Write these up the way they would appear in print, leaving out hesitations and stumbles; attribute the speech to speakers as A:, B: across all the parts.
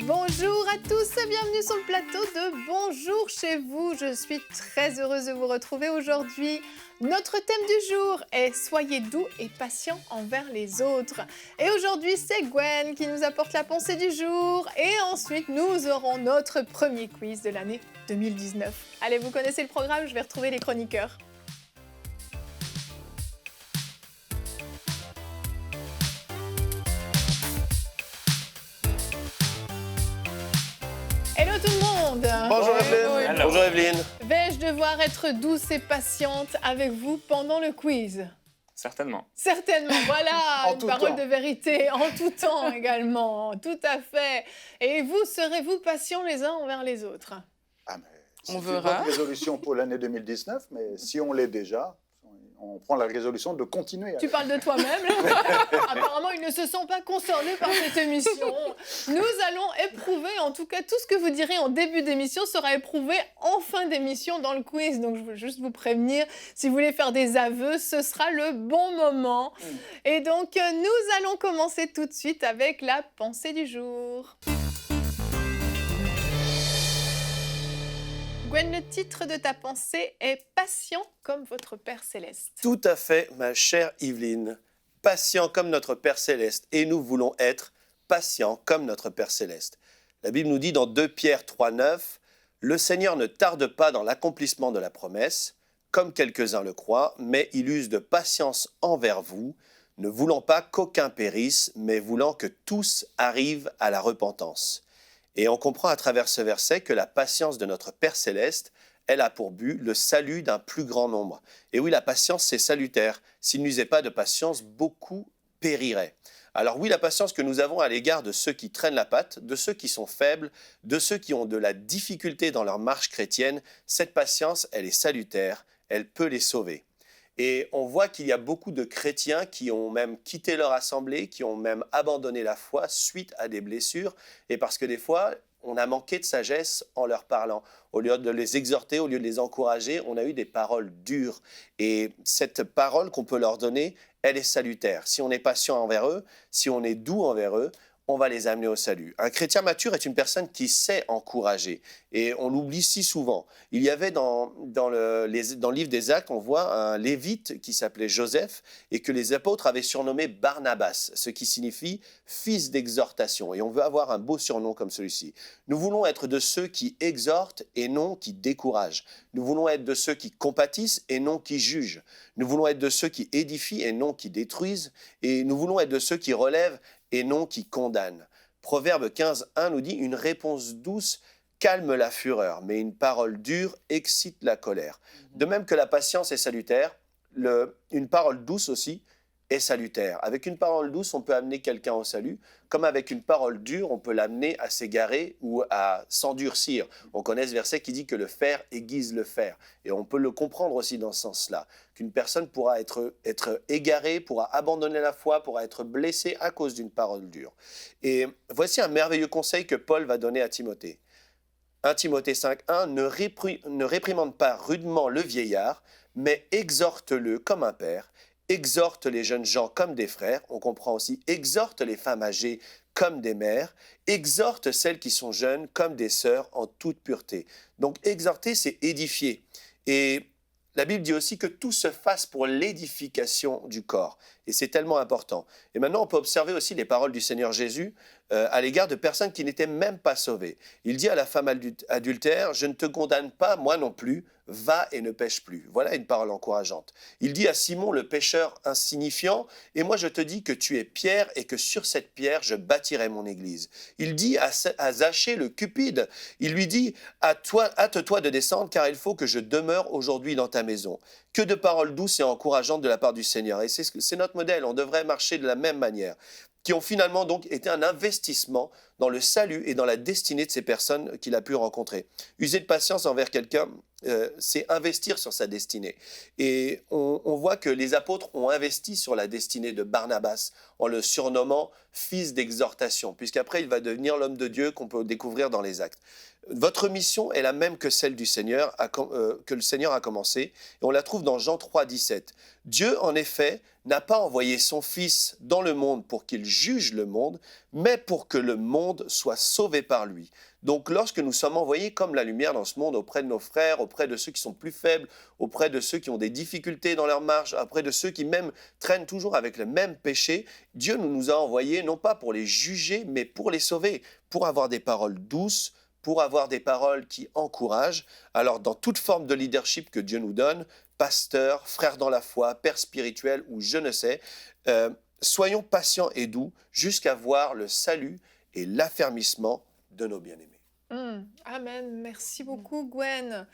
A: Bonjour à tous et bienvenue sur le plateau de Bonjour chez vous. Je suis très heureuse de vous retrouver aujourd'hui. Notre thème du jour est « Soyez doux et patients envers les autres ». Et aujourd'hui, c'est Gwen qui nous apporte la pensée du jour. Et ensuite, nous aurons notre premier quiz de l'année 2019. Allez, vous connaissez le programme, je vais retrouver les chroniqueurs. Hello tout le monde!
B: Bonjour Evelyne. Bonjour Evelyne.
A: Vais-je devoir être douce et patiente avec vous pendant le quiz?
C: Certainement.
A: Certainement, voilà,
B: En
A: une
B: tout
A: parole
B: temps.
A: de vérité, en tout temps également, tout à fait. Et vous, serez-vous patients les uns envers les autres?
B: Ah, mais
D: On
B: c'est une
D: verra.
B: bonne résolution pour l'année 2019, mais si on l'est déjà, on prend la résolution de continuer.
A: Tu parles de toi-même, là. Apparemment, ils ne se sont pas concernés par cette émission. Nous allons éprouver, en tout cas, tout ce que vous direz en début d'émission sera éprouvé en fin d'émission dans le quiz. Donc, je veux juste vous prévenir, si vous voulez faire des aveux, ce sera le bon moment. Et donc, nous allons commencer tout de suite avec la pensée du jour. Gwen, le titre de ta pensée est « Patient comme votre Père Céleste ».
B: Tout à fait, ma chère Evelyne. Patient comme notre Père Céleste. Et nous voulons être patients comme notre Père Céleste. La Bible nous dit dans 2 Pierre 3,9 « Le Seigneur ne tarde pas dans l'accomplissement de la promesse, comme quelques-uns le croient, mais il use de patience envers vous, ne voulant pas qu'aucun périsse, mais voulant que tous arrivent à la repentance. » Et on comprend à travers ce verset que la patience de notre Père Céleste, elle a pour but le salut d'un plus grand nombre. Et oui, la patience, c'est salutaire. S'il n'usait pas de patience, beaucoup périraient. Alors oui, la patience que nous avons à l'égard de ceux qui traînent la patte, de ceux qui sont faibles, de ceux qui ont de la difficulté dans leur marche chrétienne, cette patience, elle est salutaire, elle peut les sauver. Et on voit qu'il y a beaucoup de chrétiens qui ont même quitté leur assemblée, qui ont même abandonné la foi suite à des blessures, et parce que des fois, on a manqué de sagesse en leur parlant. Au lieu de les exhorter, au lieu de les encourager, on a eu des paroles dures. Et cette parole qu'on peut leur donner, elle est salutaire. Si on est patient envers eux, si on est doux envers eux, on va les amener au salut. Un chrétien mature est une personne qui sait encourager. Et on l'oublie si souvent. Il y avait dans le livre des Actes, on voit un lévite qui s'appelait Joseph et que les apôtres avaient surnommé Barnabas, ce qui signifie fils d'exhortation. Et on veut avoir un beau surnom comme celui-ci. Nous voulons être de ceux qui exhortent et non qui découragent. Nous voulons être de ceux qui compatissent et non qui jugent. Nous voulons être de ceux qui édifient et non qui détruisent. Et nous voulons être de ceux qui relèvent et non qui condamne. Proverbe 15.1 nous dit « Une réponse douce calme la fureur, mais une parole dure excite la colère. » De même que la patience est salutaire, une parole douce aussi est salutaire. Avec une parole douce, on peut amener quelqu'un au salut, comme avec une parole dure, on peut l'amener à s'égarer ou à s'endurcir. On connaît ce verset qui dit que le fer aiguise le fer. Et on peut le comprendre aussi dans ce sens-là, qu'une personne pourra être égarée, pourra abandonner la foi, pourra être blessée à cause d'une parole dure. Et voici un merveilleux conseil que Paul va donner à Timothée. 1 Timothée 5.1 ne réprimande pas rudement le vieillard, mais exhorte-le comme un père, exhorte les jeunes gens comme des frères, on comprend aussi, exhorte les femmes âgées comme des mères, exhorte celles qui sont jeunes comme des sœurs en toute pureté. Donc exhorter, c'est édifier. Et la Bible dit aussi que tout se fasse pour l'édification du corps. Et c'est tellement important. Et maintenant, on peut observer aussi les paroles du Seigneur Jésus à l'égard de personnes qui n'étaient même pas sauvées. Il dit à la femme adultère, « Je ne te condamne pas, moi non plus, va et ne pêche plus. » Voilà une parole encourageante. Il dit à Simon, le pêcheur insignifiant, « Et moi je te dis que tu es Pierre et que sur cette pierre je bâtirai mon église. » Il dit à Zachée, le cupide, il lui dit, « Hâte-toi de descendre car il faut que je demeure aujourd'hui dans ta maison. » Que de paroles douces et encourageantes de la part du Seigneur. Et c'est notre modèle, on devrait marcher de la même manière, qui ont finalement donc été un investissement dans le salut et dans la destinée de ces personnes qu'il a pu rencontrer. User de patience envers quelqu'un, c'est investir sur sa destinée. Et on voit que les apôtres ont investi sur la destinée de Barnabas en le surnommant fils d'exhortation, puisqu'après il va devenir l'homme de Dieu qu'on peut découvrir dans les Actes. Votre mission est la même que celle du Seigneur, que le Seigneur a commencé, et on la trouve dans Jean 3,17. Dieu, en effet, n'a pas envoyé son Fils dans le monde pour qu'il juge le monde, mais pour que le monde monde soit sauvé par lui. Donc lorsque nous sommes envoyés comme la lumière dans ce monde auprès de nos frères, auprès de ceux qui sont plus faibles, auprès de ceux qui ont des difficultés dans leur marche, auprès de ceux qui même traînent toujours avec le même péché, Dieu nous a envoyés non pas pour les juger, mais pour les sauver, pour avoir des paroles douces, pour avoir des paroles qui encouragent. Alors dans toute forme de leadership que Dieu nous donne, pasteur, frère dans la foi, père spirituel ou je ne sais, soyons patients et doux jusqu'à voir le salut et l'affermissement de nos bien-aimés.
A: Amen. Merci beaucoup, Gwen.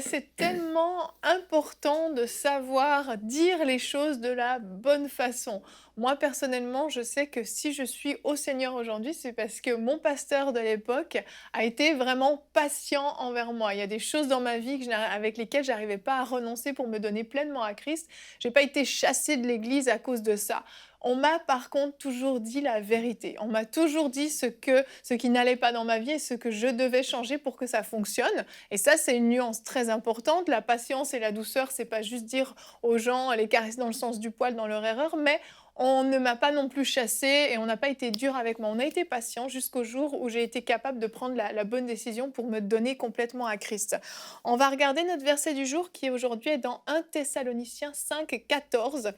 A: C'est tellement important de savoir dire les choses de la bonne façon. Moi, personnellement, je sais que si je suis au Seigneur aujourd'hui, c'est parce que mon pasteur de l'époque a été vraiment patient envers moi. Il y a des choses dans ma vie avec lesquelles je n'arrivais pas à renoncer pour me donner pleinement à Christ. Je n'ai pas été chassée de l'Église à cause de ça. On m'a par contre toujours dit la vérité. On m'a toujours dit ce qui n'allait pas dans ma vie et ce que je devais changer pour que ça fonctionne. Et ça, c'est une nuance très importante. La patience et la douceur, c'est pas juste dire aux gens, les caresser dans le sens du poil dans leur erreur, mais on ne m'a pas non plus chassée et on n'a pas été dur avec moi. On a été patient jusqu'au jour où j'ai été capable de prendre la bonne décision pour me donner complètement à Christ. On va regarder notre verset du jour qui aujourd'hui est dans 1 Thessaloniciens 5, 14.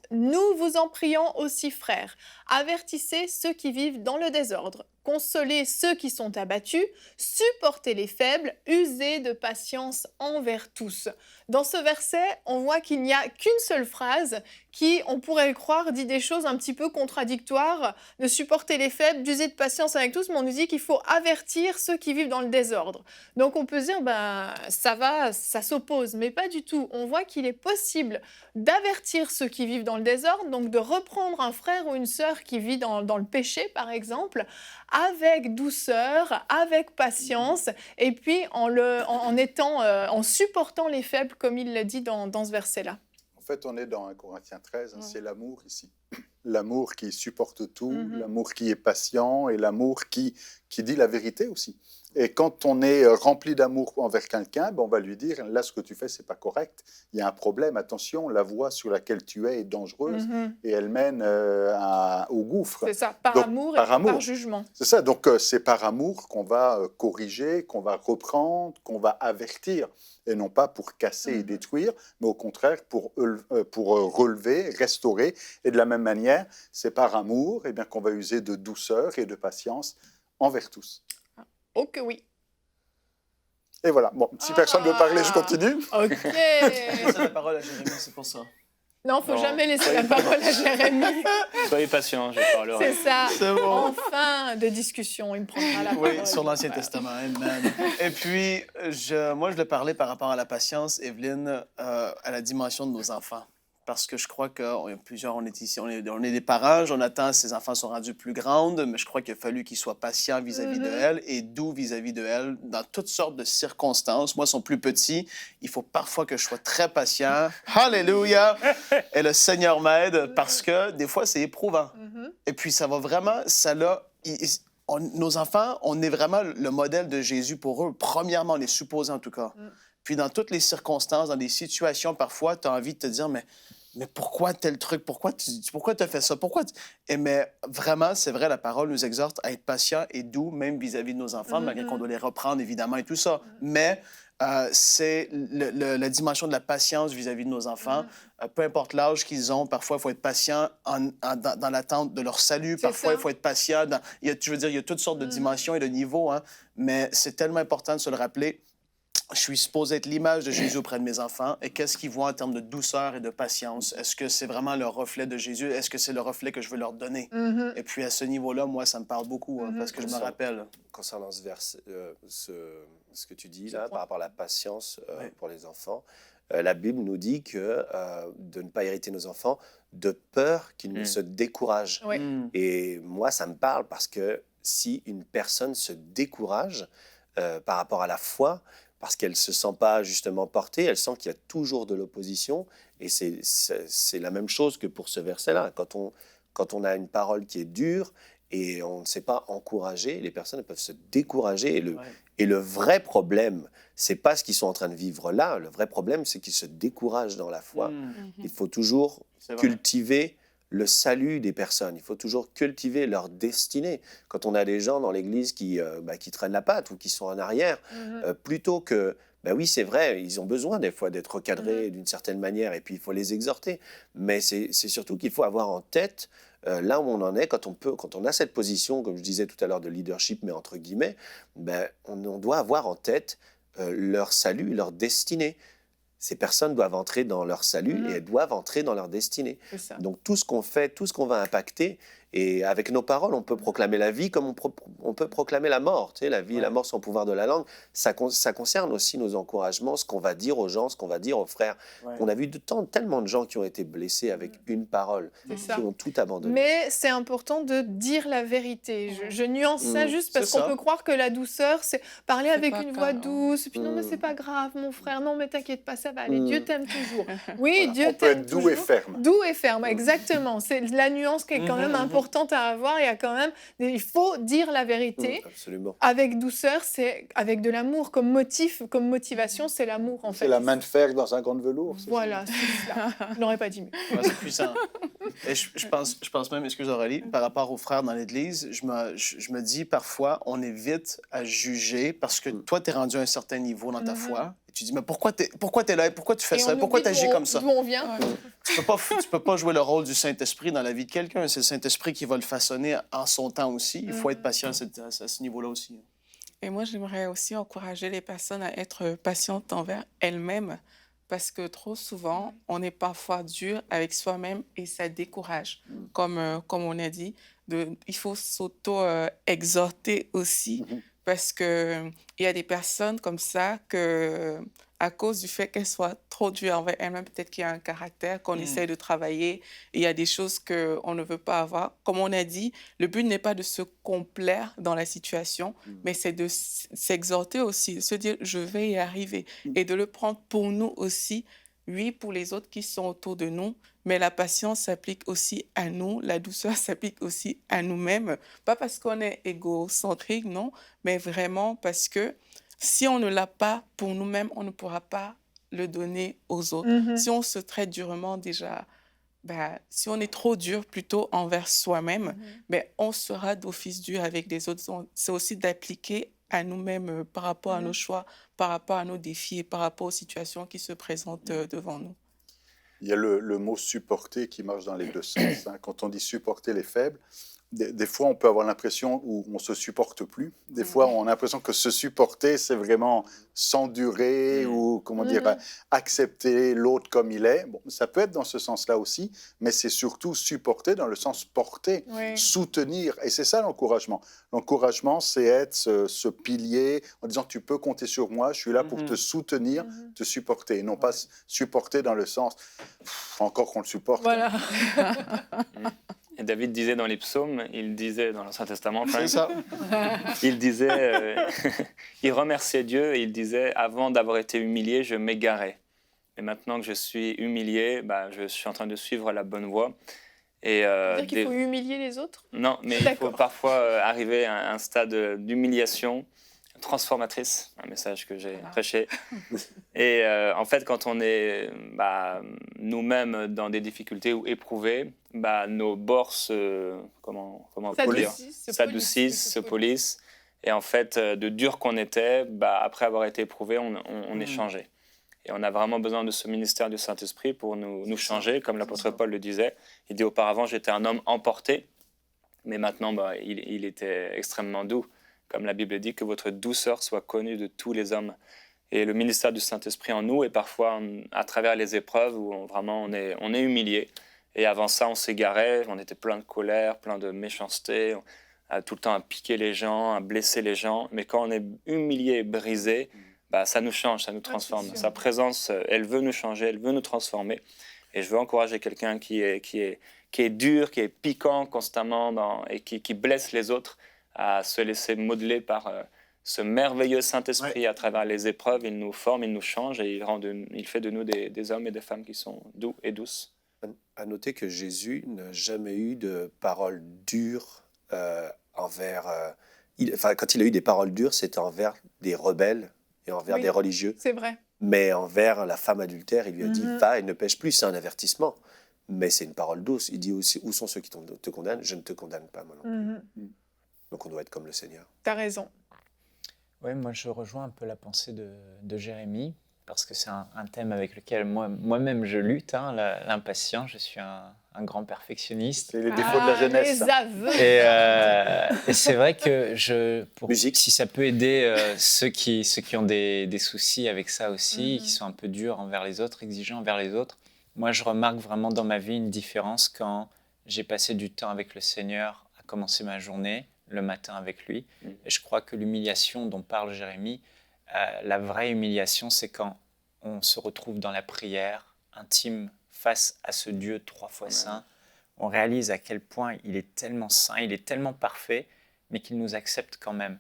A: Nous vous en prions aussi, frères, avertissez ceux qui vivent dans le désordre, consolez ceux qui sont abattus, supportez les faibles, usez de patience envers tous. Dans ce verset, on voit qu'il n'y a qu'une seule phrase qui, on pourrait le croire, dit des choses un petit peu contradictoires, de supporter les faibles, d'user de patience avec tous, mais on nous dit qu'il faut avertir ceux qui vivent dans le désordre. Donc on peut se dire, ça va, ça s'oppose, mais pas du tout. On voit qu'il est possible d'avertir ceux qui vivent dans le désordre, donc de reprendre un frère ou une sœur qui vit dans le péché, par exemple, avec douceur, avec patience, et puis en supportant les faibles, comme il le dit dans ce verset-là.
C: En fait, on est dans 1 Corinthiens 13, c'est l'amour ici. L'amour qui supporte tout, l'amour qui est patient et l'amour qui dit la vérité aussi. Et quand on est rempli d'amour envers quelqu'un, on va lui dire, là, ce que tu fais, c'est pas correct. Il y a un problème, attention, la voie sur laquelle tu es est dangereuse et elle mène au gouffre.
A: C'est ça, par amour et par jugement.
C: C'est ça, donc c'est par amour qu'on va corriger, qu'on va reprendre, qu'on va avertir. Et non pas pour casser et détruire, mais au contraire pour relever, restaurer. Et de la même manière, c'est par amour qu'on va user de douceur et de patience envers tous.
A: Oh que oui.
C: Et voilà, bon, si personne ne veut parler, je continue.
A: Ok.
D: C'est la parole à Jérémie, c'est pour ça.
A: Non, il ne faut jamais laisser la parole à Jérémie.
D: Soyez patient, je parlerai.
A: C'est ça.
D: C'est bon.
A: Enfin, de discussion, il me prendra la parole.
D: Oui, sur l'Ancien Testament, amen. Et puis, moi, je voulais parler par rapport à la patience, Evelyne, à la dimension de nos enfants. Parce que je crois qu'on est plusieurs, on est ici, on est des parents, on attend, ces enfants sont rendus plus grandes, mais je crois qu'il a fallu qu'ils soient patients vis-à-vis de elles et doux vis-à-vis de elles dans toutes sortes de circonstances. Moi, ils sont plus petits, il faut parfois que je sois très patient. Alléluia! Et le Seigneur m'aide parce que des fois, c'est éprouvant. Et puis, ça va vraiment, nos enfants, on est vraiment le modèle de Jésus pour eux. Premièrement, on est supposé en tout cas. Puis dans toutes les circonstances, dans des situations, parfois, tu as envie de te dire, mais pourquoi tel truc? Pourquoi tu as fait ça? Mais vraiment, c'est vrai, la parole nous exhorte à être patient et doux, même vis-à-vis de nos enfants, malgré qu'on doit les reprendre, évidemment, et tout ça. Mais c'est la dimension de la patience vis-à-vis de nos enfants. Peu importe l'âge qu'ils ont, parfois, il faut être patient dans l'attente de leur salut. Parfois, il faut être patient. Il y a toutes sortes de dimensions et de niveaux, hein, mais c'est tellement important de se le rappeler. Je suis supposé être l'image de Jésus auprès de mes enfants. Et qu'est-ce qu'ils voient en termes de douceur et de patience? Est-ce que c'est vraiment le reflet de Jésus? Est-ce que c'est le reflet que je veux leur donner? Et puis, à ce niveau-là, moi, ça me parle beaucoup, parce que je me rappelle.
B: Concernant ce verset, ce que tu dis là, par rapport à la patience pour les enfants, la Bible nous dit que de ne pas hériter nos enfants de peur qu'ils ne se découragent. Et moi, ça me parle parce que si une personne se décourage par rapport à la foi, parce qu'elle ne se sent pas justement portée, elle sent qu'il y a toujours de l'opposition. Et c'est la même chose que pour ce verset-là. Quand on a une parole qui est dure et on ne sait pas encourager, les personnes peuvent se décourager. Et le vrai problème, ce n'est pas ce qu'ils sont en train de vivre là. Le vrai problème, c'est qu'ils se découragent dans la foi. Il faut toujours cultiver le salut des personnes. Il faut toujours cultiver leur destinée. Quand on a des gens dans l'Église qui traînent la patte ou qui sont en arrière, plutôt que... oui, c'est vrai, ils ont besoin des fois d'être recadrés d'une certaine manière et puis il faut les exhorter. Mais c'est surtout qu'il faut avoir en tête là où on en est, quand on a cette position, comme je disais tout à l'heure, de leadership, mais entre guillemets, on doit avoir en tête leur salut, leur destinée. Ces personnes doivent entrer dans leur salut et elles doivent entrer dans leur destinée. Donc tout ce qu'on fait, tout ce qu'on va impacter, et avec nos paroles, on peut proclamer la vie comme on peut proclamer la mort. Tu sais, la vie et la mort sont au pouvoir de la langue. Ça concerne aussi nos encouragements, ce qu'on va dire aux gens, ce qu'on va dire aux frères. On a vu tellement de gens qui ont été blessés avec une parole, qui ont tout abandonné.
A: Mais c'est important de dire la vérité. Je nuance ça juste parce qu'on peut croire que la douceur, c'est parler avec une voix douce. Et puis non, mais c'est pas grave, mon frère. Non, mais t'inquiète pas, ça va aller. Dieu t'aime toujours. Oui, voilà. Dieu t'aime toujours.
C: Doux et ferme.
A: Doux et ferme, exactement. C'est la nuance qui est quand même importante à avoir. Il faut dire la vérité avec douceur, c'est avec de l'amour comme motivation, c'est l'amour en fait.
C: C'est la main de fer dans un gant de velours.
A: Voilà, c'est ça. Je l'aurais pas dit mieux.
D: C'est puissant. Et je pense même, excuse Aurélie, par rapport aux frères dans l'Église, je me dis parfois, on est vite à juger parce que toi, tu es rendu à un certain niveau dans ta foi. Et tu dis, mais pourquoi tu es là? Pourquoi tu fais ça? Pourquoi tu agis comme ça?
A: D'où on vient?
D: Tu peux pas jouer le rôle du Saint-Esprit dans la vie de quelqu'un. C'est le Saint-Esprit qui va le façonner en son temps aussi. Il faut être patient à ce niveau-là aussi.
E: Et moi, j'aimerais aussi encourager les personnes à être patientes envers elles-mêmes parce que trop souvent, on est parfois dur avec soi-même et ça décourage. Comme on a dit, il faut s'auto-exhorter aussi parce qu'il y a des personnes comme ça que, à cause du fait qu'elles soient trop dures envers elles-mêmes, peut-être qu'il y a un caractère qu'on essaie de travailler. Il y a des choses qu'on ne veut pas avoir. Comme on a dit, le but n'est pas de se complaire dans la situation, mais c'est de s'exhorter aussi, de se dire « je vais y arriver » et de le prendre pour nous aussi, oui, pour les autres qui sont autour de nous, mais la patience s'applique aussi à nous, la douceur s'applique aussi à nous-mêmes. Pas parce qu'on est égocentrique, non, mais vraiment parce que si on ne l'a pas pour nous-mêmes, on ne pourra pas le donner aux autres. Si on se traite durement déjà, si on est trop dur plutôt envers soi-même, on sera d'office dur avec les autres. C'est aussi d'appliquer à nous-mêmes par rapport à nos choix, par rapport à nos défis et par rapport aux situations qui se présentent devant nous.
C: Il y a le mot supporter qui marche dans les deux sens. Quand on dit supporter les faibles, des fois, on peut avoir l'impression où on ne se supporte plus. Des fois, on a l'impression que se supporter, c'est vraiment s'endurer ou, comment dire, accepter l'autre comme il est. Bon, ça peut être dans ce sens-là aussi, mais c'est surtout supporter dans le sens porter, soutenir. Et c'est ça l'encouragement. L'encouragement, c'est être ce pilier en disant « tu peux compter sur moi, je suis là pour te soutenir, te supporter ». Et non pas supporter dans le sens « encore qu'on le supporte ».
A: Voilà.
F: Et David disait dans les psaumes, il disait dans l'Ancien Testament,
D: c'est ça.
F: Il disait, il remerciait Dieu et il disait, avant d'avoir été humilié, je m'égarais. Et maintenant que je suis humilié, je suis en train de suivre la bonne voie. Et,
A: c'est-à-dire qu'il faut humilier les autres?
F: Non, mais il faut parfois arriver à un stade d'humiliation transformatrice, un message que j'ai prêché. Et en fait, quand on est nous-mêmes dans des difficultés ou éprouvés, nos bords s'adoucissent, se polissent. Et en fait, de dur qu'on était, après avoir été éprouvé, on est changé. Et on a vraiment besoin de ce ministère du Saint-Esprit pour nous changer, comme l'apôtre Paul le disait. Il dit auparavant, j'étais un homme emporté, mais maintenant, il était extrêmement doux. Comme la Bible dit, que votre douceur soit connue de tous les hommes. Et le ministère du Saint-Esprit en nous, et parfois à travers les épreuves où on est humilié. Et avant ça, on s'égarait, on était plein de colère, plein de méchanceté, tout le temps à piquer les gens, à blesser les gens. Mais quand on est humilié, brisé, ça nous change, ça nous transforme. Sa présence, elle veut nous changer, elle veut nous transformer. Et je veux encourager quelqu'un qui est dur, qui est piquant constamment et qui blesse les autres, à se laisser modeler par ce merveilleux Saint-Esprit à travers les épreuves. Il nous forme, il nous change et il fait de nous des hommes et des femmes qui sont doux et douces.
B: À noter que Jésus n'a jamais eu de paroles dures envers... quand il a eu des paroles dures, c'était envers des rebelles et envers des religieux.
A: C'est vrai.
B: Mais envers la femme adultère, il lui a dit « va et ne pêche plus », c'est un avertissement. mais c'est une parole douce. Il dit aussi, où sont ceux qui te condamnent? Je ne te condamne pas, moi non plus.
A: Mhm.
B: Donc on doit être comme le Seigneur.
A: T'as raison.
G: Oui, moi je rejoins un peu la pensée de Jérémie, parce que c'est un thème avec lequel moi-même je lutte, hein, l'impatience. Je suis un grand perfectionniste.
C: C'est les défauts de la jeunesse.
A: Les
C: ça.
A: aveux.
G: Et c'est vrai que
B: Musique.
G: si ça peut aider ceux qui ont des soucis avec ça aussi,
A: Mhm.
G: qui sont un peu durs envers les autres, exigeants envers les autres, moi je remarque vraiment dans ma vie une différence quand j'ai passé du temps avec le Seigneur à commencer ma journée, le matin avec lui. Et je crois que l'humiliation dont parle Jérémie, la vraie humiliation, c'est quand on se retrouve dans la prière intime face à ce Dieu 3 fois saint. On réalise à quel point il est tellement saint, il est tellement parfait, mais qu'il nous accepte quand même.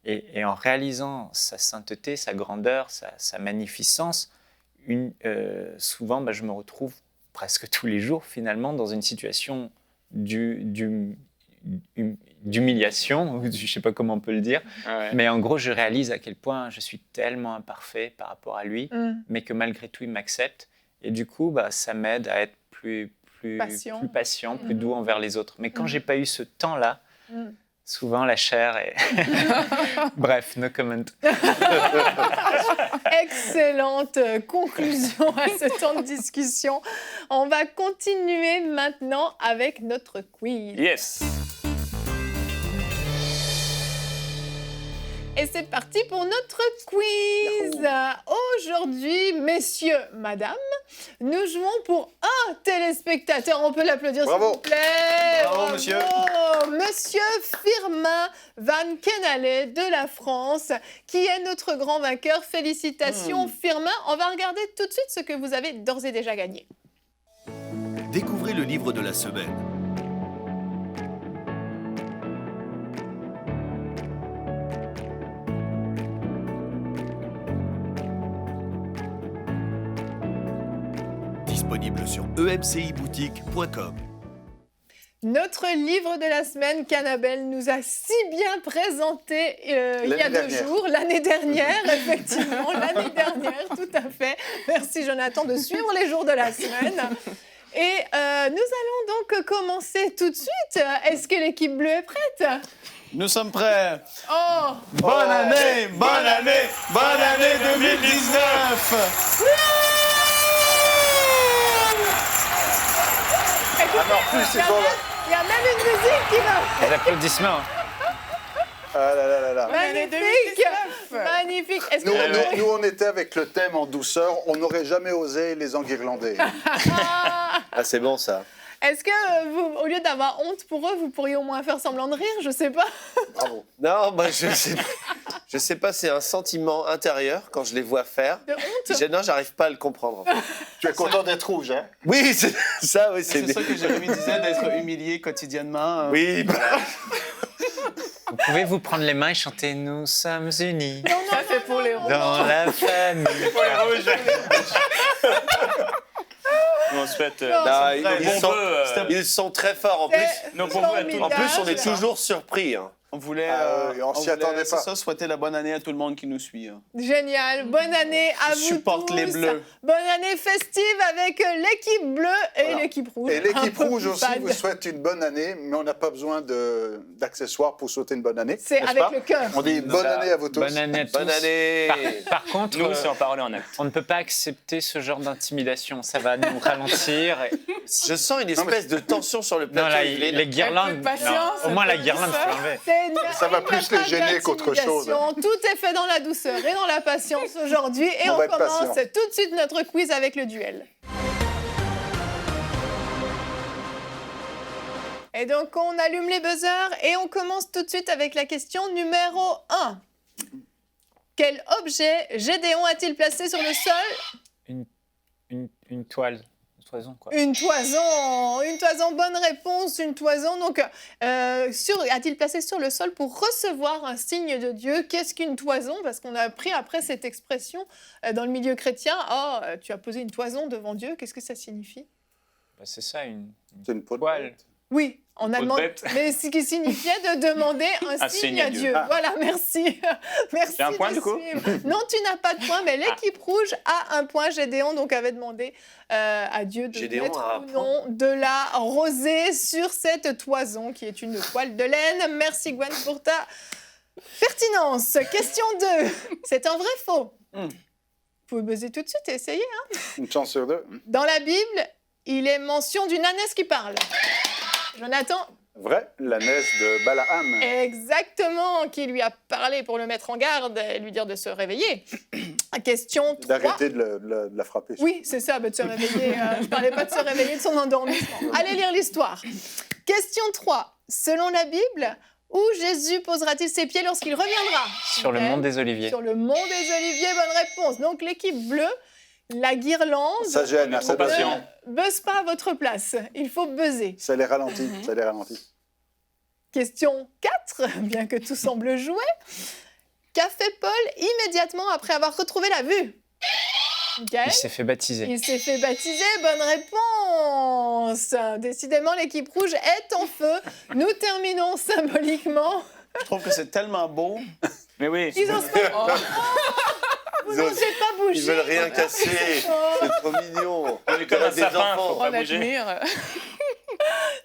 G: Et en réalisant sa sainteté, sa grandeur, sa magnificence, souvent je me retrouve presque tous les jours finalement dans une situation d'humiliation, ou je ne sais pas comment on peut le dire,
F: Ouais.
G: mais en gros je réalise à quel point je suis tellement imparfait par rapport à lui,
A: Mhm.
G: mais que malgré tout il m'accepte, et du coup ça m'aide à être plus patient, plus doux envers les autres. Mais quand j'ai pas eu ce temps-là, souvent la chair est... Bref, no comment.
A: Excellente conclusion à ce temps de discussion. On va continuer maintenant avec notre quiz.
F: Yes.
A: Et c'est parti pour notre quiz. Aujourd'hui, messieurs, madame, nous jouons pour un téléspectateur. On peut l'applaudir, s'il
C: Bravo.
A: vous plaît.
D: Bravo, monsieur.
A: Monsieur Firmin Van Kenale de la France, qui est notre grand vainqueur. Félicitations, Firmin. On va regarder tout de suite ce que vous avez d'ores et déjà gagné.
H: Découvrez le livre de la semaine. Disponible sur emciboutique.com.
A: Notre livre de la semaine qu'Annabelle nous a si bien présenté il y a
C: L'année
A: 2
C: dernière.
A: jours, l'année dernière, effectivement, l'année dernière, tout à fait. Merci Jonathan de suivre les jours de la semaine. Et nous allons donc commencer tout de suite. Est-ce que l'équipe bleue est prête?
D: Nous sommes prêts.
A: Oh,
D: Bonne année, bonne année, bonne année 2019.
A: écoutez,
C: Ah non, plus, c'est
A: il y a
C: bon, là.
A: même- il y a même une musique qui va.
G: Les applaudissements.
C: Ah là là là là.
E: L'année
A: Magnifique,
E: 2019.
A: magnifique. Est-ce
C: Nous,
A: que
C: nous, on était avec le thème en douceur, on n'aurait jamais osé les enguirlander.
B: Ah, c'est bon ça.
A: est-ce que vous, au lieu d'avoir honte pour eux, vous pourriez au moins faire semblant de rire? Je sais pas.
C: Bravo.
B: Non, moi je sais pas, c'est un sentiment intérieur quand je les vois faire.
A: De honte?
B: Non, j'arrive pas à le comprendre.
C: Tu es content d'être rouge, hein?
B: Oui, c'est ça, oui,
D: C'est ça que Jérémy disait, d'être humilié quotidiennement.
B: Oui, bah,
G: Vous pouvez vous prendre les mains et chanter « Nous sommes unis
E: Ça, c'est pour les rouges.
G: dans la famille ».
F: On souhaite.
A: Non,
B: non, ils sont très forts en plus.
F: Non, pour vous, à tous.
B: En plus, on est
A: Formidable.
B: toujours surpris. Hein.
D: On voulait,
C: Ah oui, on s'y attendait
D: c'est
C: pas.
D: ça, souhaiter la bonne année à tout le monde qui nous suit. hein.
A: Génial. Bonne année à vous
D: Supporte
A: tous.
D: les Bleus.
A: Bonne année festive avec l'équipe bleue et
C: Voilà.
A: l'équipe rouge.
C: Et
A: Un
C: l'équipe
A: peu
C: rouge
A: plus
C: aussi
A: fade.
C: vous souhaite une bonne année, mais on n'a pas besoin d'accessoires pour souhaiter une bonne année.
A: C'est
C: n'est-ce
A: avec
C: pas
A: le cœur.
C: On dit bonne année à vous tous.
G: Bonne année à tous.
B: Bonne année.
G: Par contre,
F: Nous, c'est en parole et en acte.
G: on ne peut pas accepter ce genre d'intimidation. Ça va nous ralentir.
B: Je sens une espèce de tension sur le
G: Non,
B: plateau.
G: là,
B: Evelyne.
G: les guirlandes.
E: Un peu de patience,
G: non. Au moins,
E: un
G: la
E: peu
G: guirlande,
E: de
G: faut l'enlever.
C: Ça va plus les gêner qu'autre chose.
A: Tout est fait dans la douceur et dans la patience aujourd'hui. Et
C: On
A: on
C: va être
A: commence
C: patient.
A: tout de suite notre quiz avec le duel. Et donc, on allume les buzzers et on commence tout de suite avec la question numéro 1. Quel objet Gédéon a-t-il placé sur le sol?
G: Une toile. Une toison, quoi.
A: Une toison, bonne réponse, une toison. Donc, a-t-il placé sur le sol pour recevoir un signe de Dieu? Qu'est-ce qu'une toison? Parce qu'on a appris après cette expression dans le milieu chrétien. Oh, tu as posé une toison devant Dieu. Qu'est-ce que ça signifie?
G: Bah, c'est ça, une
C: C'est une peau de
G: toile.
C: bête.
A: Oui, On a
F: Autre
A: demandé,
F: bête.
A: mais ce qui signifiait de demander un signe à Dieu.
C: Ah.
A: Voilà, merci. Merci
F: J'ai un point,
A: de
F: du coup
A: suivre. Non, tu n'as pas de point, mais l'équipe rouge a un point. Gédéon donc avait demandé à Dieu de
B: Gédéon
A: mettre
B: a un
A: ou non de la rosée sur cette toison qui est une toile de laine. Merci Gwen pour ta pertinence. Question 2. C'est un vrai faux? Vous pouvez buzzer tout de suite et essayer.
C: Une chance sur deux.
A: Dans la Bible, il est mention d'une ânesse qui parle. Jonathan?
C: Vrai, l'ânesse de Balaam.
A: Exactement, qui lui a parlé pour le mettre en garde et lui dire de se réveiller. Question 3.
C: D'arrêter de la frapper.
A: Oui, c'est ça, de se réveiller. Je ne parlais pas de se réveiller de son endormissement. Allez lire l'histoire. Question 3. Selon la Bible, où Jésus posera-t-il ses pieds lorsqu'il reviendra?
G: Sur le
A: Ok.
G: mont des Oliviers.
A: Sur le mont des Oliviers, bonne réponse. Donc l'équipe bleue, la guirlande.
C: Ça gêne,
F: On est
C: ça
F: trop
C: doit-
F: patient.
A: Ne buzz pas à votre place. Il faut buzzer.
C: Ça les ralentit, ça les ralentit.
A: Question 4, bien que tout semble joué. Qu'a fait Paul immédiatement après avoir retrouvé la vue? Michael?
G: Il s'est fait baptiser.
A: Il s'est fait baptiser, bonne réponse. Décidément, l'équipe rouge est en feu. Nous terminons symboliquement.
D: Je trouve que c'est tellement beau.
F: Mais oui.
A: Ils n'osent pas. Vous
B: Ils osent-
A: n'osez pas bouger.
B: Ils veulent rien casser.
A: Oh.
B: C'est trop mignon.
F: On est comme un
B: Des
F: sapin,
B: enfants.
F: faut pas
E: On
F: bouger.
E: admire.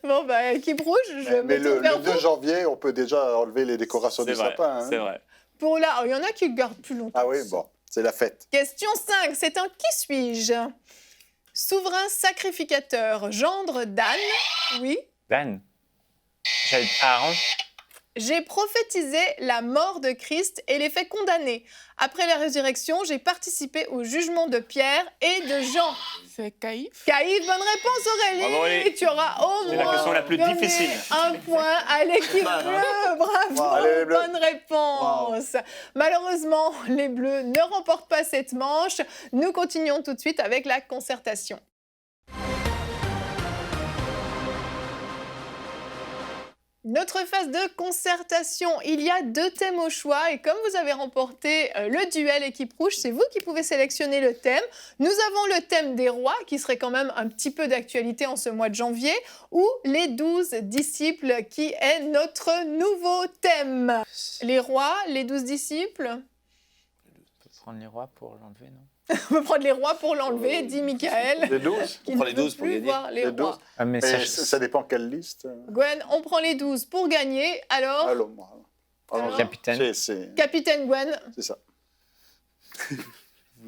A: Bon, bah, équipe rouge, je me
C: Mais
A: tourne vers
C: le 2
A: vous.
C: janvier, on peut déjà enlever les décorations
F: C'est
C: du
F: vrai,
C: sapin. hein.
F: c'est vrai.
A: Pour là, il y en a qui gardent plus longtemps.
C: Ah oui, bon, c'est la fête.
A: Question 5, c'est un qui suis-je? Souverain sacrificateur, gendre d'Anne, oui.
G: Dan. Aaron.
A: J'ai prophétisé la mort de Christ et les fait condamner. Après la résurrection, j'ai participé au jugement de Pierre et de Jean.
E: C'est Caïphe.
A: Caïphe, bonne réponse Aurélie.
F: Bravo, Aurélie.
A: Tu auras au
F: C'est la
A: moins
F: question la plus
A: donné
F: difficile.
A: un point à l'équipe bleue. Bravo,
C: Allez, les Bleus.
A: bonne réponse. Malheureusement, les Bleus ne remportent pas cette manche. Nous continuons tout de suite avec la concertation. Notre phase de concertation, il y a 2 thèmes au choix et comme vous avez remporté le duel équipe rouge, c'est vous qui pouvez sélectionner le thème. Nous avons le thème des rois qui serait quand même un petit peu d'actualité en ce mois de janvier ou les 12 disciples qui est notre nouveau thème. Les rois, les 12 disciples,
G: On peut prendre les rois pour l'enlever, non?
A: on peut prendre les rois pour l'enlever, dit Michael.
C: Les 12
A: Qui
B: On prend
A: ne
B: les
A: veut
B: 12 pour
A: plus
B: gagner.
A: voir les
C: Les
A: rois.
C: 12.
G: Ah, mais
C: Mais ça dépend quelle liste.
A: Gwen, on prend les 12 pour gagner. Alors,
C: Allons, moi. Allons-y.
G: Capitaine.
C: C'est
A: capitaine Gwen,
C: ça.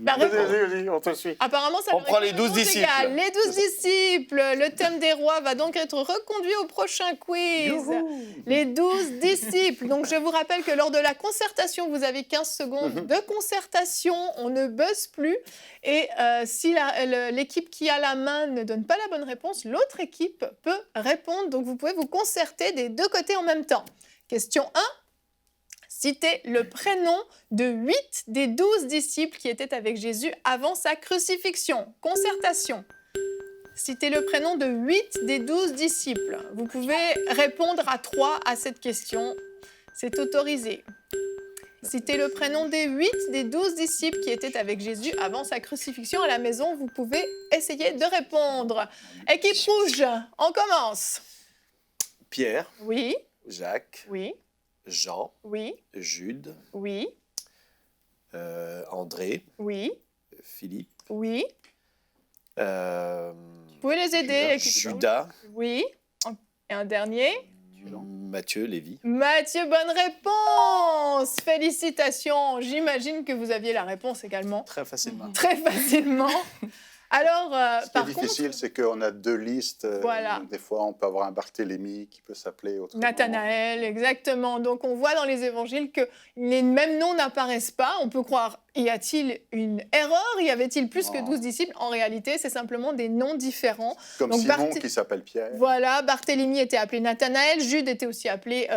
A: la réponse.
C: Vas-y, on te suit.
A: Apparemment, ça
B: On
A: leur
B: prend
A: est
B: les 12
A: complètement égal.
B: disciples.
A: Les 12 disciples. Le thème des rois va donc être reconduit au prochain quiz. Les 12 disciples. Donc, je vous rappelle que lors de la concertation, vous avez 15 secondes de concertation. On ne buzz plus. Et si l'équipe qui a la main ne donne pas la bonne réponse, l'autre équipe peut répondre. Donc, vous pouvez vous concerter des 2 côtés en même temps. Question 1. Citez le prénom de 8 des 12 disciples qui étaient avec Jésus avant sa crucifixion. Concertation. Citez le prénom de 8 des 12 disciples. Vous pouvez répondre à 3 à cette question. C'est autorisé. Citez le prénom des 8 des 12 disciples qui étaient avec Jésus avant sa crucifixion à la maison. Vous pouvez essayer de répondre. Équipe rouge, on commence.
B: Pierre,
A: Oui,
B: Jacques,
A: oui,
B: Jean,
A: oui,
B: Jude,
A: oui,
B: André,
A: oui,
B: Philippe,
A: oui.
B: euh,
A: Vous pouvez les aider, équipe rouge.
B: Judas,
A: Oui. Et un dernier.
B: Mathieu, Lévi.
A: Mathieu, bonne réponse. Félicitations. J'imagine que vous aviez la réponse également.
D: Très facilement.
A: Très facilement. Alors,
C: Ce qui est
A: par
C: difficile,
A: contre,
C: c'est qu'on a 2 listes.
A: Voilà.
C: Des fois, on peut avoir un Barthélemy qui peut s'appeler autrement.
A: Nathanaël, exactement. Donc, on voit dans les évangiles que les mêmes noms n'apparaissent pas. On peut croire, y a-t-il une erreur? Y avait-il plus que
C: Non.
A: 12 disciples? En réalité, c'est simplement des noms différents.
C: Comme
A: Donc,
C: Simon
A: Barthé-
C: qui s'appelle Pierre.
A: Voilà, Barthélemy était appelé Nathanaël, Jude était aussi appelé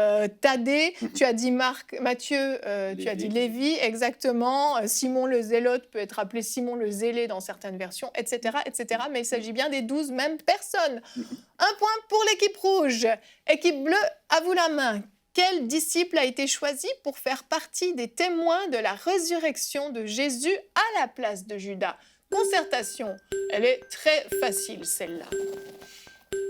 A: Thaddée, tu as dit Matthieu, tu as dit Lévi, exactement. Simon le Zélote peut être appelé Simon le Zélé dans certaines versions, etc., etc. Mais il s'agit bien des 12 mêmes personnes. Un point pour l'équipe rouge. Équipe bleue, à vous la main. Quel disciple a été choisi pour faire partie des témoins de la résurrection de Jésus à la place de Judas? Concertation. Elle est très facile, celle-là.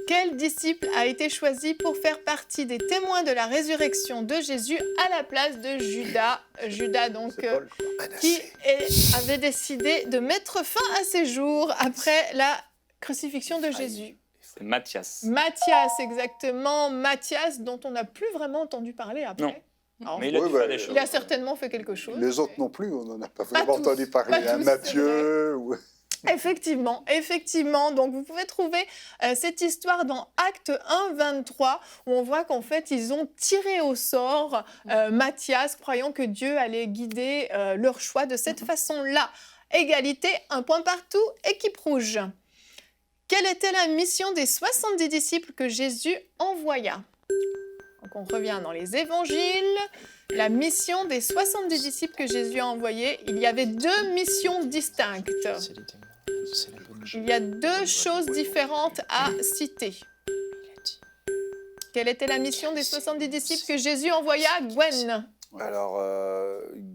A: Quel disciple a été choisi pour faire partie des témoins de la résurrection de Jésus à la place de Judas? Judas, donc,
C: C'est Paul, je crois.
A: qui avait décidé de mettre fin à ses jours après la crucifixion de Jésus.
F: C'est Matthias.
A: Matthias, exactement. Matthias, dont on n'a plus vraiment entendu parler après.
F: Non.
A: Alors,
F: Mais il a
C: Oui,
F: dû faire
C: bah,
F: des choses.
A: il a certainement fait quelque chose.
C: Les autres non plus, on n'en a pas vraiment
A: tous,
C: entendu parler.
A: pas
C: Hein,
A: tous,
C: Matthieu, ou...
A: Effectivement, effectivement. Donc, vous pouvez trouver cette histoire dans Acte 1, 23, où on voit qu'en fait, ils ont tiré au sort Matthias, croyant que Dieu allait guider leur choix de cette façon-là. Égalité, un point partout, équipe rouge. Quelle était la mission des 70 disciples que Jésus envoya? Donc, on revient dans les évangiles. La mission des 70 disciples que Jésus a envoyés, il y avait deux missions distinctes.
G: C'est les témoins. C'est la bonne nouvelle.
A: Il y a deux choses différentes à citer. Quelle était la mission des 70 disciples que Jésus envoya? Gwen?
B: Alors,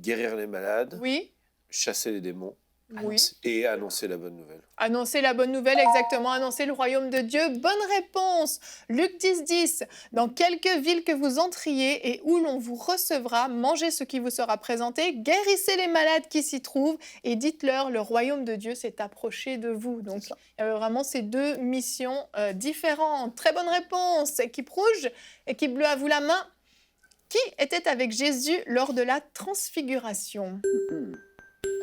B: guérir les malades,
A: Oui?
B: chasser les démons
A: Oui.
B: et annoncer la bonne nouvelle.
A: Annoncer la bonne nouvelle, exactement. Annoncer le royaume de Dieu. Bonne réponse. Luc 10, 10. Dans quelque ville que vous entriez et où l'on vous recevra, mangez ce qui vous sera présenté, guérissez les malades qui s'y trouvent et dites-leur, le royaume de Dieu s'est approché de vous. Donc, il y avait vraiment ces deux missions différentes. Très bonne réponse. Équipe rouge, équipe bleue, à vous la main. Qui était avec Jésus lors de la transfiguration?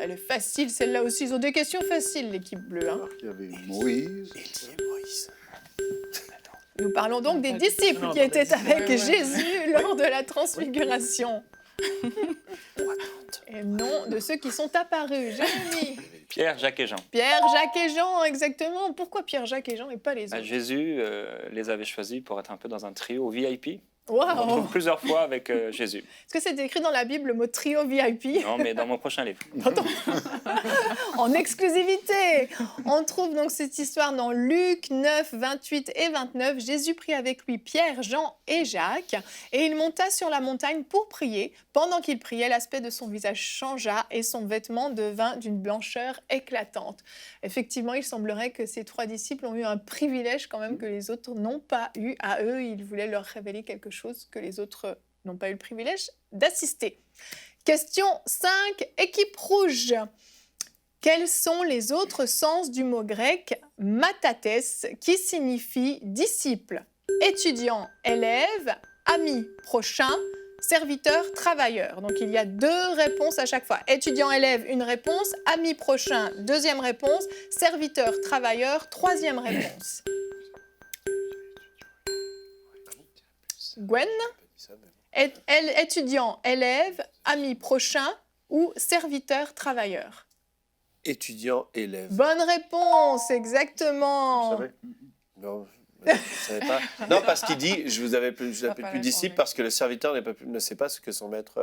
A: Elle est facile, celle-là aussi. Ils ont des questions faciles, l'équipe bleue. Hein.
C: Il y avait Moïse.
A: Nous parlons donc des disciples qui étaient avec Jésus lors de la transfiguration. Et non de ceux qui sont apparus. Jérémie.
F: Pierre, Jacques et Jean.
A: Pierre, Jacques et Jean, exactement. Pourquoi Pierre, Jacques et Jean et pas les
F: Bah,
A: autres?
F: Jésus les avait choisis pour être un peu dans un trio VIP. On
A: Waouh!
F: trouve plusieurs fois avec Jésus.
A: Est-ce que c'est écrit dans la Bible le mot trio VIP?
F: Non, mais dans mon prochain livre.
A: En exclusivité. On trouve donc cette histoire dans Luc 9, 28 et 29. Jésus prit avec lui Pierre, Jean et Jacques et il monta sur la montagne pour prier. Pendant qu'il priait, l'aspect de son visage changea et son vêtement devint d'une blancheur éclatante. Effectivement, il semblerait que ces trois disciples ont eu un privilège quand même que les autres n'ont pas eu. À eux, il voulait leur révéler quelque chose que les autres n'ont pas eu le privilège d'assister. Question 5, équipe rouge. Quels sont les autres sens du mot grec matates qui signifie disciple, étudiant, élève, ami, prochain, serviteur, travailleur? Donc il y a deux réponses à chaque fois. Étudiant, élève, une réponse. Ami, prochain, deuxième réponse. Serviteur, travailleur, troisième réponse. Gwen? Étudiant, élève, ami, prochain ou serviteur, travailleur?
B: Étudiant, élève.
A: Bonne réponse, exactement.
C: Vous savez
B: Non, je ne savais pas. Non, parce qu'il dit, je vous appelle plus
E: répondre.
B: disciple parce que le serviteur ne sait pas ce que son maître...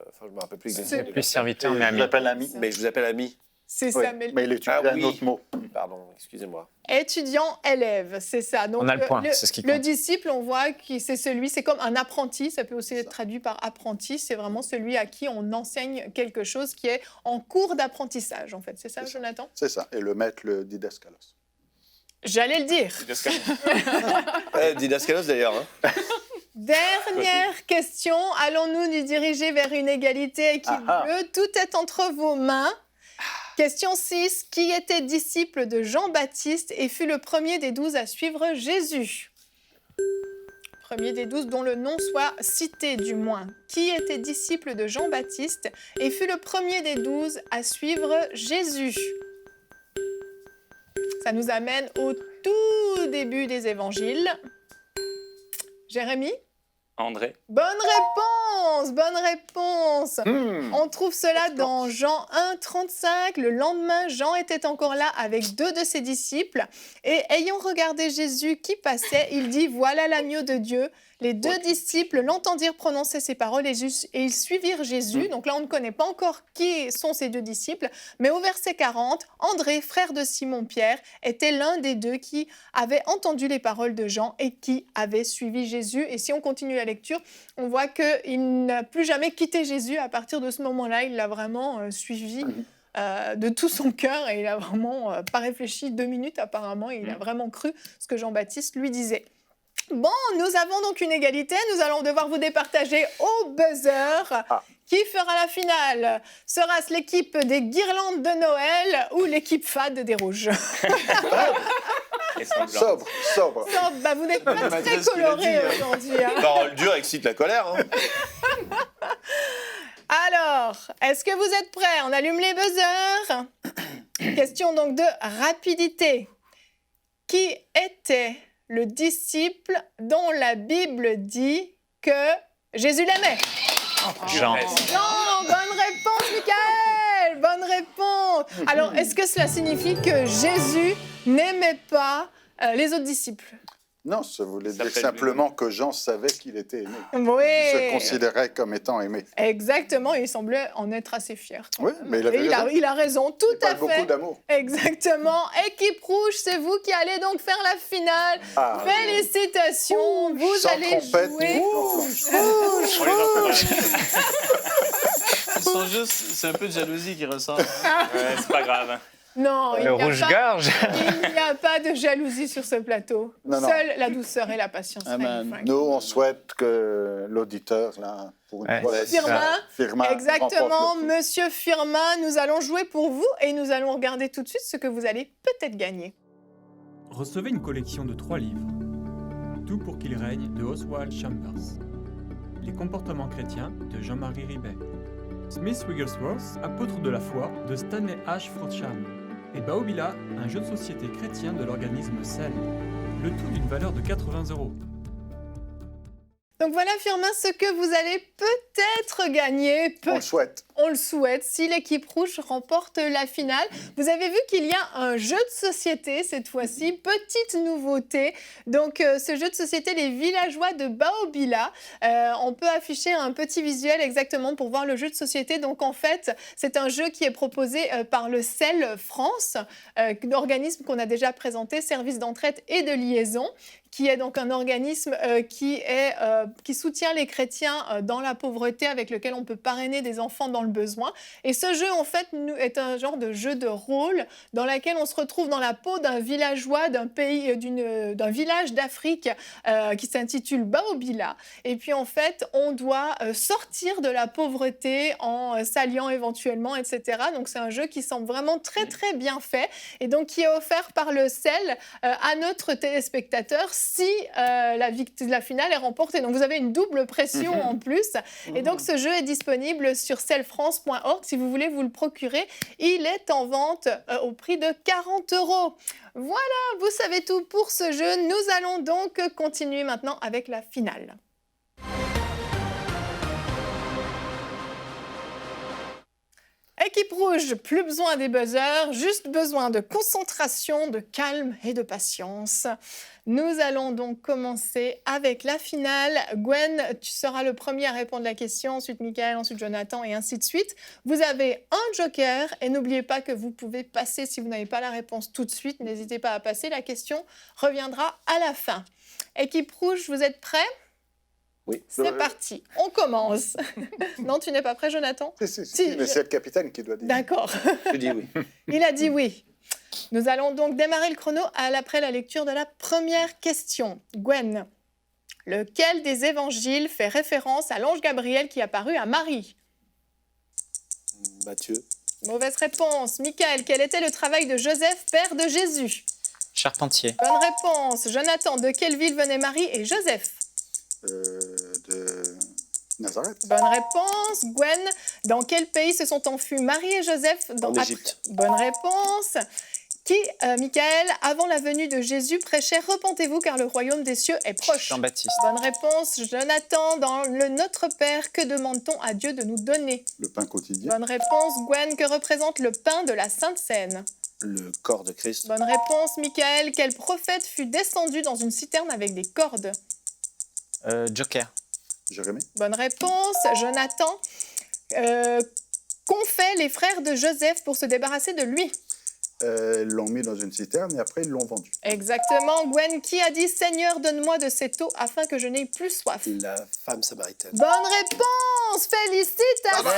B: Enfin, je ne me rappelle plus exactement.
G: Plus serviteur, mais ami.
C: Je l'appelle ami.
B: Mais je vous appelle ami.
A: C'est
C: Oui,
A: ça, mais
C: mais il étudie
B: Ah
C: un
B: oui.
C: autre mot.
B: Pardon, excusez-moi.
A: étudiant, élève, c'est ça. Donc,
G: On a le point, c'est ce qui
A: Le
G: compte.
A: disciple, on voit que c'est comme un apprenti, ça peut aussi être traduit par apprenti, c'est vraiment celui à qui on enseigne quelque chose qui est en cours d'apprentissage, en fait. C'est ça,
C: C'est ça.
A: Jonathan?
C: C'est ça. Et le maître, le didascalos.
A: J'allais le dire.
B: Didascalos d'ailleurs. Hein.
A: Dernière question, allons-nous nous diriger vers une égalité équipe bleue? Tout est entre vos mains. Question 6. Qui était disciple de Jean-Baptiste et fut le premier des 12 à suivre Jésus? Premier des 12 dont le nom soit cité du moins. Qui était disciple de Jean-Baptiste et fut le premier des 12 à suivre Jésus? Ça nous amène au tout début des évangiles. Jérémie?
F: André.
A: Bonne réponse, bonne réponse. On trouve cela dans Jean 1, 35. Le lendemain, Jean était encore là avec deux de ses disciples. Et ayant regardé Jésus qui passait, il dit « Voilà l'agneau de Dieu ». Les deux disciples l'entendirent prononcer ces paroles et ils suivirent Jésus. Donc là, on ne connaît pas encore qui sont ces deux disciples. Mais au verset 40, André, frère de Simon-Pierre, était l'un des deux qui avait entendu les paroles de Jean et qui avait suivi Jésus. Et si on continue la lecture, on voit qu'il n'a plus jamais quitté Jésus. À partir de ce moment-là, il l'a vraiment suivi de tout son cœur et il a vraiment pas réfléchi 2 minutes apparemment. Il a vraiment cru ce que Jean-Baptiste lui disait. Bon, nous avons donc une égalité. Nous allons devoir vous départager au buzzer. Qui fera la finale? Sera-ce l'équipe des guirlandes de Noël ou l'équipe fade des rouges?
C: Sobre.
A: Bah, vous n'êtes pas très colorés aujourd'hui. Hein.
B: Parole dure excite la colère. Hein.
A: Alors, est-ce que vous êtes prêts? On allume les buzzers. Question donc de rapidité. Qui était le disciple dont la Bible dit que Jésus l'aimait?
G: Jean.
A: Non, bonne réponse, Michael. Bonne réponse. Alors, est-ce que cela signifie que Jésus n'aimait pas les autres disciples?
C: Non, ça voulait dire simplement que Jean savait qu'il était aimé.
A: Oui.
C: Il se considérait comme étant aimé.
A: Exactement, il semblait en être assez fier.
C: Oui, mais il avait
A: Et
C: raison.
A: il a raison, tout
C: Il
A: à
C: parle
A: fait.
C: beaucoup d'amour.
A: Exactement. Équipe rouge, c'est vous qui allez donc faire la finale. Félicitations, vous
C: Sans
A: allez
C: trompette,
A: jouer.
D: Ils sont juste, c'est un peu de jalousie qui ressort.
F: Ouais, c'est pas grave.
A: Non, il
G: Le
A: n'y a,
G: rouge-gorge.
A: a pas de jalousie sur ce plateau.
C: Non, non.
A: Seule la douceur et la patience.
D: Amen.
A: Frank.
C: Nous, on souhaite que l'auditeur, là, pour une
G: Ouais.
C: fois,
A: Firmin, exactement,
C: remporte le prix.
A: Monsieur Firmin, nous allons jouer pour vous et nous allons regarder tout de suite ce que vous allez peut-être gagner.
I: Recevez une collection de 3 livres. Tout pour qu'il règne de Oswald Chambers. Les comportements chrétiens de Jean-Marie Ribet. Smith Wigglesworth, apôtre de la foi de Stanley H. Frodsham. Et Baobila, un jeu de société chrétien de l'organisme CEL. Le tout d'une valeur de 80 €.
A: Donc voilà, Firmin, ce que vous allez peut-être gagner.
C: On le souhaite.
A: On le souhaite si l'équipe rouge remporte la finale. Vous avez vu qu'il y a un jeu de société cette fois-ci, petite nouveauté. Donc ce jeu de société, les villageois de Baobila. On peut afficher un petit visuel exactement pour voir le jeu de société. Donc en fait, c'est un jeu qui est proposé par le CEL France, un organisme qu'on a déjà présenté, Service d'entraide et de liaison, qui est donc un organisme qui soutient les chrétiens dans la pauvreté, avec lequel on peut parrainer des enfants dans le besoin. Et ce jeu, en fait, est un genre de jeu de rôle dans lequel on se retrouve dans la peau d'un villageois d'un village d'Afrique qui s'intitule Baobila. Et puis, en fait, on doit sortir de la pauvreté en s'alliant éventuellement, etc. Donc, c'est un jeu qui semble vraiment très, très bien fait et donc qui est offert par le CEL à notre téléspectateur si la finale est remportée. Donc, vous avez une double pression en plus. Et donc, ce jeu est disponible sur celfrance.org. Si vous voulez vous le procurer, il est en vente au prix de 40 €. Voilà, vous savez tout pour ce jeu. Nous allons donc continuer maintenant avec la finale. Équipe rouge, plus besoin des buzzers, juste besoin de concentration, de calme et de patience. Nous allons donc commencer avec la finale. Gwen, tu seras le premier à répondre à la question, ensuite Michael, ensuite Jonathan et ainsi de suite. Vous avez un joker et n'oubliez pas que vous pouvez passer si vous n'avez pas la réponse tout de suite. N'hésitez pas à passer, la question reviendra à la fin. Équipe rouge, vous êtes prêts ?
B: Oui.
A: C'est parti, on commence. Non, tu n'es pas prêt, Jonathan ?
C: Si, mais c'est le capitaine qui doit dire.
A: D'accord.
B: Je dis oui.
A: Il a dit oui. Nous allons donc démarrer le chrono après la lecture de la première question. Gwen, lequel des évangiles fait référence à l'ange Gabriel qui apparut à Marie ?
B: Matthieu.
A: Mauvaise réponse. Michael, quel était le travail de Joseph, père de Jésus ?
G: Charpentier.
A: Bonne réponse. Jonathan, de quelle ville venaient Marie et Joseph ?
C: De Nazareth.
A: Bonne réponse. Gwen, dans quel pays se sont enfuis Marie et Joseph
B: En Égypte.
A: Bonne réponse. Qui, Michael, avant la venue de Jésus, prêchait « Repentez-vous car le royaume des cieux est proche ».
G: Jean-Baptiste.
A: Bonne réponse. Jonathan, dans le Notre Père, que demande-t-on à Dieu de nous donner ?
C: Le pain quotidien.
A: Bonne réponse. Gwen, que représente le pain de la Sainte Seine ?
B: Le corps de Christ.
A: Bonne réponse. Michael, quel prophète fut descendu dans une citerne avec des cordes ?
G: Joker.
C: Jérémie.
A: Bonne réponse. Jonathan, qu'ont fait les frères de Joseph pour se débarrasser de lui ?
C: Ils l'ont mis dans une citerne et après ils l'ont vendu.
A: Exactement. Gwen, qui a dit « Seigneur, donne-moi de cette eau afin que je n'aie plus soif ».
B: La femme samaritaine.
A: Bonne réponse. Félicitations.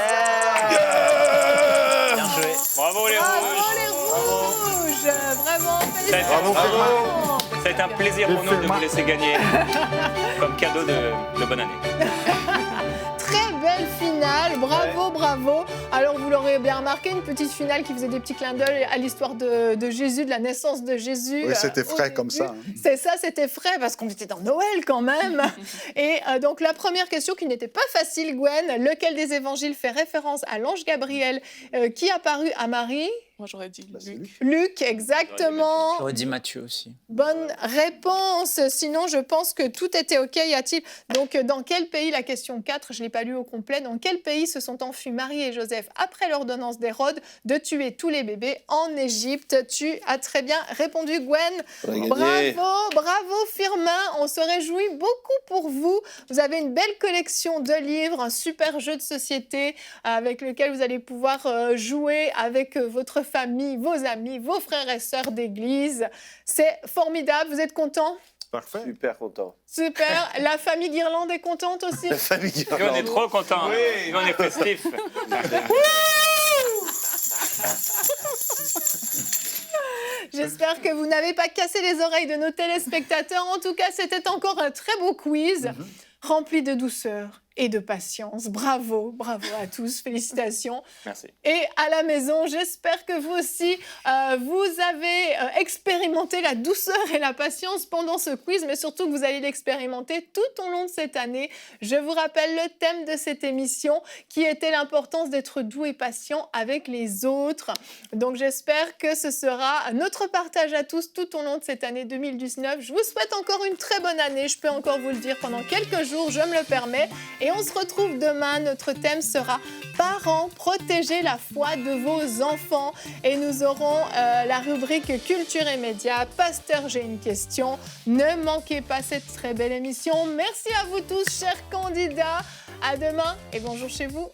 G: Bien joué.
F: Bravo les
A: Bravo
F: rouges.
A: les rouges. Vraiment,
C: Bravo,
A: félicitations.
F: Ça a été un plaisir pour nous de vous laisser gagner comme cadeau de bonne année.
A: Très belle finale, bravo, bravo. Alors vous l'aurez bien remarqué, une petite finale qui faisait des petits clins d'œil à l'histoire de Jésus, de la naissance de Jésus.
C: Oui, c'était
A: au
C: frais
A: début.
C: comme ça. Hein.
A: C'est ça, c'était frais parce qu'on était dans Noël quand même. Et donc la première question qui n'était pas facile, Gwen, lequel des évangiles fait référence à l'ange Gabriel qui apparut à Marie?
E: Moi, j'aurais dit
C: Bah, c'est
E: Luc.
A: Luc, exactement.
G: J'aurais dit Matthieu aussi.
A: Bonne réponse. Sinon, je pense que tout était OK. Y a-t-il donc dans quel pays, la question 4, je ne l'ai pas lu au complet, dans quel pays se sont enfuis Marie et Joseph après l'ordonnance d'Hérode de tuer tous les bébés en Égypte? Tu as très bien répondu, Gwen. Bravo, bravo Firmin. On se réjouit beaucoup pour vous. Vous avez une belle collection de livres, un super jeu de société avec lequel vous allez pouvoir jouer avec votre famille, vos amis, vos frères et sœurs d'église. C'est formidable. Vous êtes contents?
C: Parfait.
B: Super content.
A: Super. La famille Guirlande est contente aussi?
B: La famille
F: Et on est trop contents.
D: Oui.
F: Et on est festifs.
A: J'espère que vous n'avez pas cassé les oreilles de nos téléspectateurs. En tout cas, c'était encore un très beau quiz rempli de douceur et de patience. Bravo, bravo à tous, félicitations.
F: Merci.
A: Et à la maison, j'espère que vous aussi, vous avez expérimenté la douceur et la patience pendant ce quiz, mais surtout que vous allez l'expérimenter tout au long de cette année. Je vous rappelle le thème de cette émission qui était l'importance d'être doux et patient avec les autres. Donc j'espère que ce sera notre partage à tous tout au long de cette année 2019. Je vous souhaite encore une très bonne année, je peux encore vous le dire pendant quelques jours, je me le permets. Et on se retrouve demain. Notre thème sera « Parents, protégez la foi de vos enfants ». Et nous aurons la rubrique Culture et Médias. Pasteur, j'ai une question. Ne manquez pas cette très belle émission. Merci à vous tous, chers candidats. À demain et bonjour chez vous.